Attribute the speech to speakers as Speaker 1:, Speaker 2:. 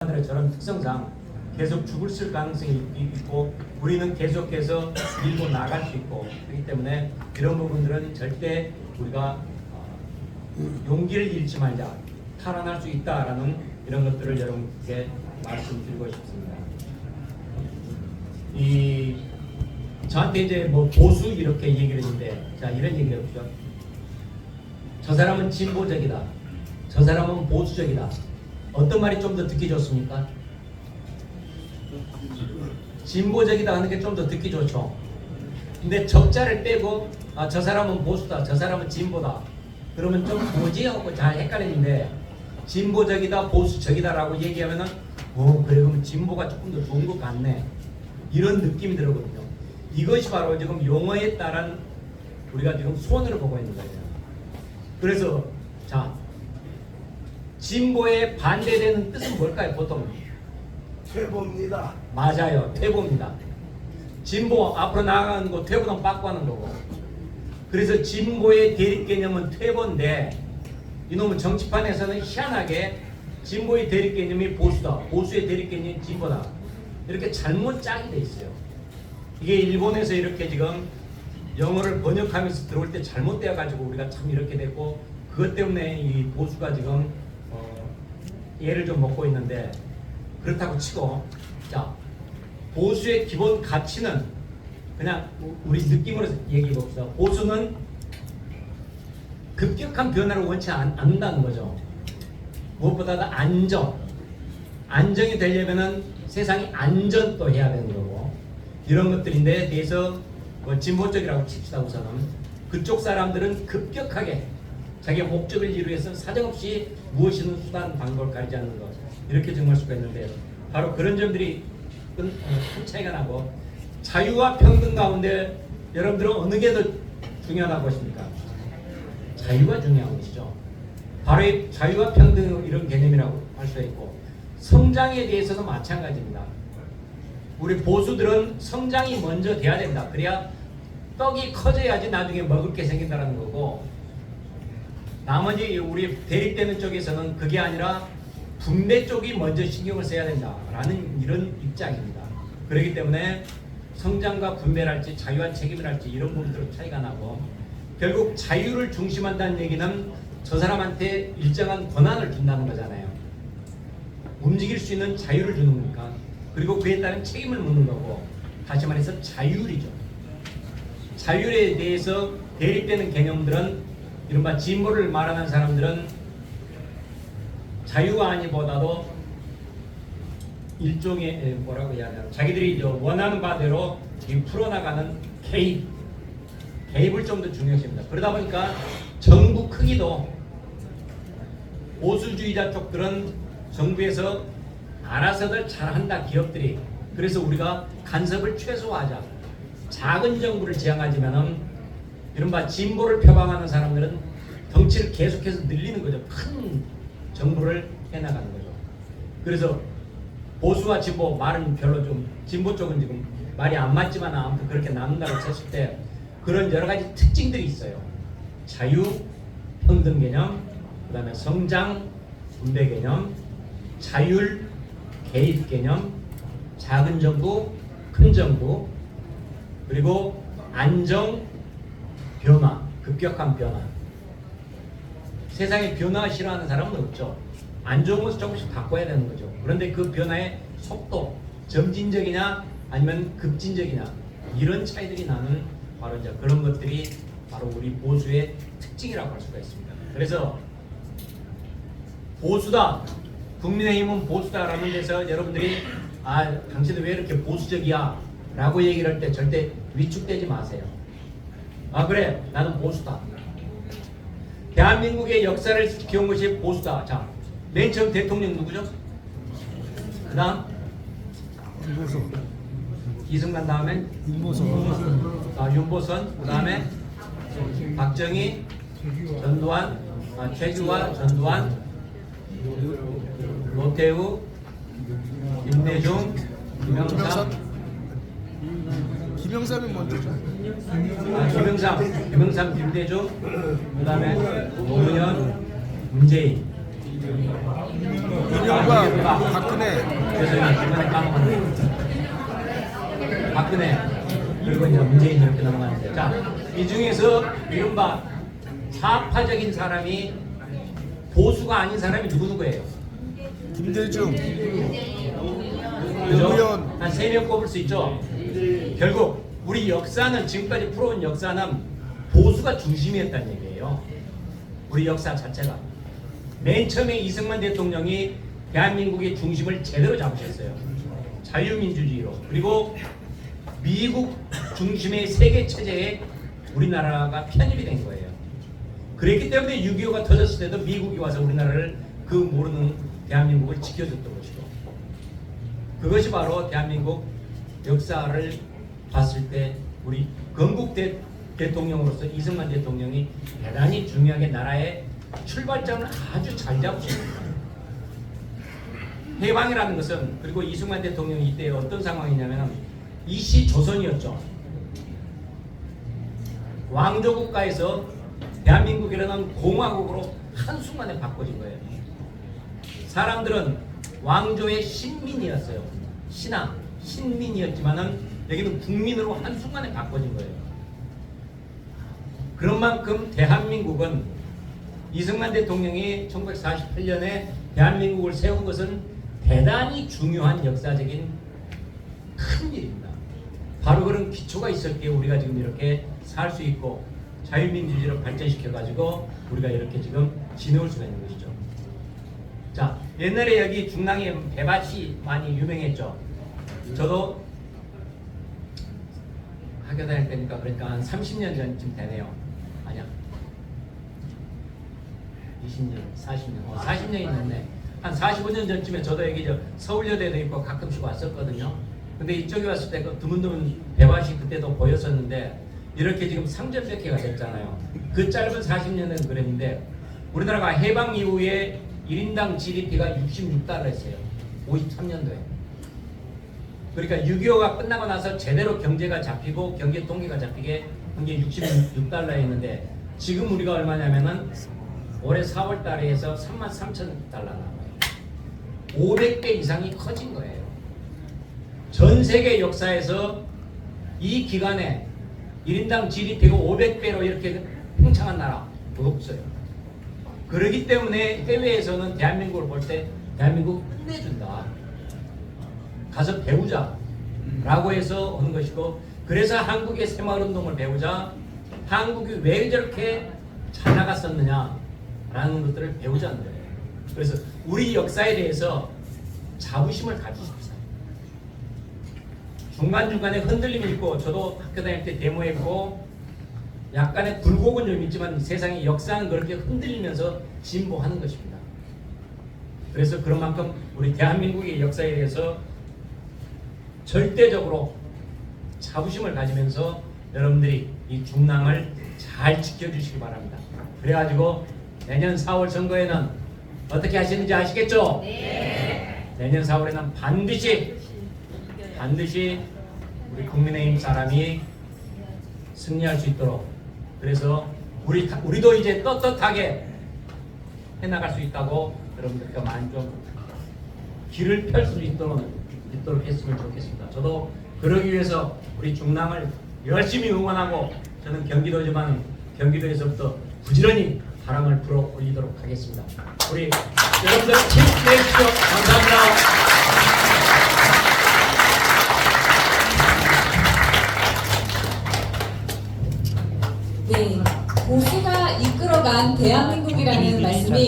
Speaker 1: 사람들의 저런 특성상 계속 죽을 가능성이 있고 우리는 계속해서 밀고 나갈 수 있고 그렇기 때문에 이런 부분들은 절대 우리가 용기를 잃지 말자, 탈환할 수 있다라는 이런 것들을 여러분께 말씀드리고 싶습니다. 저한테 이제 뭐 보수 이렇게 얘기를 했는데, 자 이런 얘기를 해보죠. 저 사람은 진보적이다, 저 사람은 보수적이다. 어떤 말이 좀 더 듣기 좋습니까? 진보적이다 하는 게 좀 더 듣기 좋죠. 근데 적자를 빼고 저 사람은 보수다, 저 사람은 진보다, 그러면 좀 뭐지 하고 잘 헷갈리는데, 진보적이다 보수적이다 라고 얘기하면은 그래 그러면 진보가 조금 더 좋은 것 같네, 이런 느낌이 들거든요. 이것이 바로 지금 용어에 따른 우리가 지금 손을 보고 있는 거예요. 그래서 자, 진보에 반대되는 뜻은 뭘까요? 보통
Speaker 2: 퇴보입니다.
Speaker 1: 맞아요, 퇴보입니다. 진보 앞으로 나아가는 거, 퇴보는 바꿔하는 거고. 그래서 진보의 대립 개념은 퇴보인데, 이놈은 정치판에서는 희한하게 진보의 대립 개념이 보수다, 보수의 대립 개념이 진보다, 이렇게 잘못 짝이 돼 있어요. 이게 일본에서 이렇게 지금 영어를 번역하면서 들어올 때 잘못되어 가지고 우리가 참 이렇게 됐고, 그것 때문에 이 보수가 지금 예를 좀 먹고 있는데, 그렇다고 치고, 자, 보수의 기본 가치는 그냥 우리 느낌으로 얘기해 봅시다. 보수는 급격한 변화를 원치 않는다는 거죠. 무엇보다도 안정이 되려면은 세상이 안전도 해야 되는 거고, 이런 것들인데 대해서 진보적이라고 칩시다. 우선은 그쪽 사람들은 급격하게 자기 목적을 이루기 위해서 사정없이 무엇이든 수단 방법을 가리지 않는 것, 이렇게 정할 수가 있는데, 바로 그런 점들이 큰 차이가 나고, 자유와 평등 가운데 여러분들은 어느 게 더 중요하다고 보십니까? 자유가 중요한 것이죠. 바로 이 자유와 평등 이런 개념이라고 할 수가 있고, 성장에 대해서도 마찬가지입니다. 우리 보수들은 성장이 먼저 돼야 된다. 그래야 떡이 커져야지 나중에 먹을 게 생긴다는 거고, 나머지 우리 대립되는 쪽에서는 그게 아니라 분배 쪽이 먼저 신경을 써야 된다라는 이런 입장입니다. 그렇기 때문에 성장과 분배랄지 자유와 책임이랄지 이런 부분들은 차이가 나고, 결국 자유를 중심한다는 얘기는 저 사람한테 일정한 권한을 준다는 거잖아요. 움직일 수 있는 자유를 주는 거니까. 그리고 그에 따른 책임을 묻는 거고, 다시 말해서 자율이죠. 자율에 대해서 대립되는 개념들은, 이른바 진보를 말하는 사람들은 자유가 아니보다도 일종의 뭐라고 해야 되나, 자기들이 원하는 바대로 풀어나가는 개입을 좀 더 중요시합니다. 그러다 보니까 정부 크기도, 보수주의자 쪽들은 정부에서 알아서들 잘한다, 기업들이. 그래서 우리가 간섭을 최소화하자, 작은 정부를 지향하지만은 이른바 진보를 표방하는 사람들은 덩치를 계속해서 늘리는 거죠. 큰 정부를 해나가는 거죠. 그래서 보수와 진보 말은 별로 좀, 진보 쪽은 지금 말이 안 맞지만 아무튼 그렇게 나눈다고 쳤을 때 그런 여러 가지 특징들이 있어요. 자유, 평등 개념, 그 다음에 성장, 분배 개념, 자율, 개입 개념, 작은 정부, 큰 정부, 그리고 안정, 변화, 급격한 변화. 세상에 변화 싫어하는 사람은 없죠. 안 좋은 것을 조금씩 바꿔야 되는 거죠. 그런데 그 변화의 속도, 점진적이냐 아니면 급진적이냐, 이런 차이들이 나는 바로 이제 그런 것들이 바로 우리 보수의 특징이라고 할 수가 있습니다. 그래서 보수다, 국민의힘은 보수다라는 데서 여러분들이 당신은 왜 이렇게 보수적이야 라고 얘기를 할 때 절대 위축되지 마세요. 그래, 나는 보수다. 대한민국의 역사를 지켜온 것이 보수다. 자, 맨 처음 대통령 누구죠? 그 다음 이승만, 다음엔 윤보선, 그 다음에 박정희, 전두환, 최규화, 전두환, 노태우, 김대중,
Speaker 3: 김영삼이 먼저죠.
Speaker 1: 김영삼, 김대중, 그 다음에 노무현, 문재인.
Speaker 3: 이명박, 박근혜.
Speaker 1: 죄송해요. 중간에 까먹었네. 박근혜 그리고 이제 문재인 이렇게 넘어가는데, 자, 이 중에서 이른바 좌파적인 사람이 보수가 아닌 사람이 누구예요?
Speaker 3: 김대중,
Speaker 1: 그죠?
Speaker 3: 노무현.
Speaker 1: 한 3명 꼽을 수 있죠. 결국 우리 역사는, 지금까지 풀어온 역사는 보수가 중심이었다는 얘기예요. 우리 역사 자체가. 맨 처음에 이승만 대통령이 대한민국의 중심을 제대로 잡으셨어요. 자유민주주의로. 그리고 미국 중심의 세계 체제에 우리나라가 편입이 된 거예요. 그랬기 때문에 6.25가 터졌을 때도 미국이 와서 우리나라를 그 모르는 대한민국을 지켜줬던 것이고, 그것이 바로 대한민국 역사를 봤을 때 우리 건국 대통령으로서 이승만 대통령이 대단히 중요하게 나라의 출발점을 아주 잘 잡으셨습니다. 해방이라는 것은, 그리고 이승만 대통령이 이때 어떤 상황이냐면 이시 조선이었죠. 왕조 국가에서 대한민국이라는 공화국으로 한순간에 바꿔진 거예요. 사람들은 왕조의 신민이었어요. 신하, 신민이었지만은 여기는 국민으로 한순간에 바꿔진 거예요. 그런 만큼 대한민국은 이승만 대통령이 1948년에 대한민국을 세운 것은 대단히 중요한 역사적인 큰 일입니다. 바로 그런 기초가 있었기에 우리가 지금 이렇게 살 수 있고 자유민주주의를 발전시켜가지고 우리가 이렇게 지금 지내올 수가 있는 것이죠. 자, 옛날에 여기 중랑에 배밭이 많이 유명했죠. 저도 학교 다닐 때니까 그러니까 한 30년 전쯤 되네요. 아니야. 20년, 40년, 40년이 됐네. 한 45년 전쯤에 저도 여기 서울여대도 있고 가끔씩 왔었거든요. 근데 이쪽에 왔을 때 그 드문드문 배밭이 그때도 보였었는데 이렇게 지금 상점백회가 됐잖아요. 그 짧은 40년은 그랬는데 우리나라가 해방 이후에 1인당 GDP가 66달러였어요. 53년도에. 그러니까 6.25가 끝나고 나서 제대로 경제가 잡히고 경제 동기가 잡히게 한 게 66달러였는데 지금 우리가 얼마냐면은 올해 4월 달에 해서 33,000달러 나와요. 500배 이상이 커진 거예요. 전 세계 역사에서 이 기간에 1인당 GDP가 500배로 이렇게 팽창한 나라 없어요. 그렇기 때문에 해외에서는 대한민국을 볼 때 대한민국 끝내준다. 가서 배우자 라고 해서 오는 것이고, 그래서 한국의 새마을운동을 배우자, 한국이 왜 저렇게 잘 나갔었느냐 라는 것들을 배우자는 거예요. 그래서 우리 역사에 대해서 자부심을 가지십시오. 중간중간에 흔들림이 있고, 저도 학교 다닐 때 데모했고 약간의 굴곡은 좀 있지만 세상의 역사는 그렇게 흔들리면서 진보하는 것입니다. 그래서 그런 만큼 우리 대한민국의 역사에 대해서 절대적으로 자부심을 가지면서 여러분들이 이 중랑을 잘 지켜주시기 바랍니다. 그래가지고 내년 4월 선거에는 어떻게 하시는지 아시겠죠? 네. 내년 4월에는 반드시 우리 국민의힘 사람이 승리할 수 있도록, 그래서 우리도 이제 떳떳하게 해나갈 수 있다고 여러분들과 많이 좀 길을 펼 수 있도록 했으면 좋겠습니다. 저도 그러기 위해서 우리 중랑을 열심히 응원하고, 저는 경기도지만 경기도에서부터 부지런히 바람을 불어 올리도록 하겠습니다. 우리 여러분들 힘내십시오. 감사합니다.
Speaker 4: 네, 보수가 이끌어간 대한민국이라는 말씀이